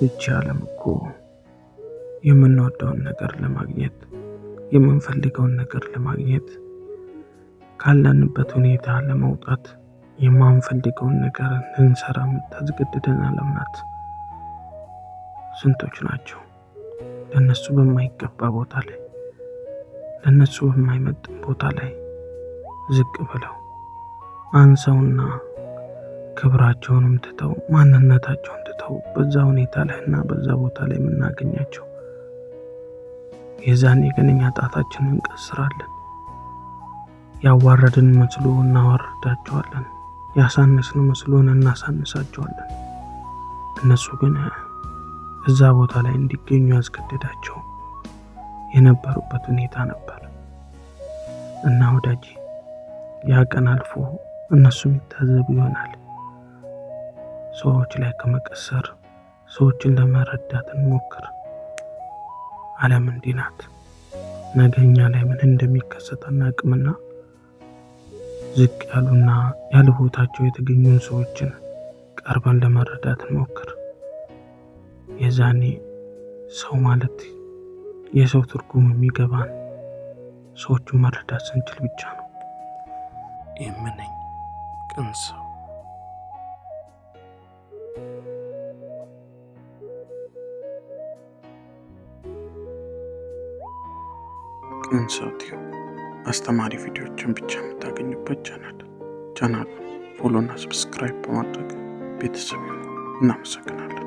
እቺ ዓለም እኮ የምንወደውን ነገር ለማግኘት የምንፈልገውን ነገር ለማግኘት ካለንበት ሁኔታ ለመውጣት የማንፈልገውን ነገር እንሰራ የምታስገድደን ዓለም ናት። ስንቶች ናቸው ለነሱ በማይገባ ቦታ ላይ ለነሱ በማይመጥን ቦታ ላይ ዝቅ ብለው አንሰውና ክብራቸውንም ትተው ማንነታቸውን ትተው በዛ ሁኔታ ላይና በዛ ቦታ ላይ የምናገኛቸው። የዛኔ ግን እኛ ጣታችንን እንቀስራለን። ያዋረድን መስሎ እናዋርዳቸዋለን፣ ያሳነስን መስሎን እናሳንሳቸዋለን። እነሱ ግን እዛ ቦታ ላይ እንዲገኙ ያስገደዳቸው የነበሩበት ሁኔታ ነበር። እና ወዳጄ ያ ቀን አልፎ እነሱም ይታዘቡ ይሆናል። ሰዎች ላይ ከመቀሰር ሰዎችን ለመረዳት እንሞክር። ዓለም እንዲህ ናት። ነገኛ ላይ ምን እንደሚከሰት አናውቅምና ዝቅ ያሉና ያለ ቦታቸው የተገኙን ሰዎችን ቀርበን ለመረዳት እንሞክር። የዛኔ ሰው ማለት የሰው ትርጉም የሚገባን ሰዎችን መረዳት ስንችል ብቻ ነው። የምነኝ ቅን ሰው ቅን ሰው ቲዩብ አስተማሪ ቪዲዮዎችን ብቻ የምታገኙበት ቻናል ፎሎ እና ሰብስክራይብ በማድረግ ቤተሰብ ይሁኑ። እናመሰግናለን።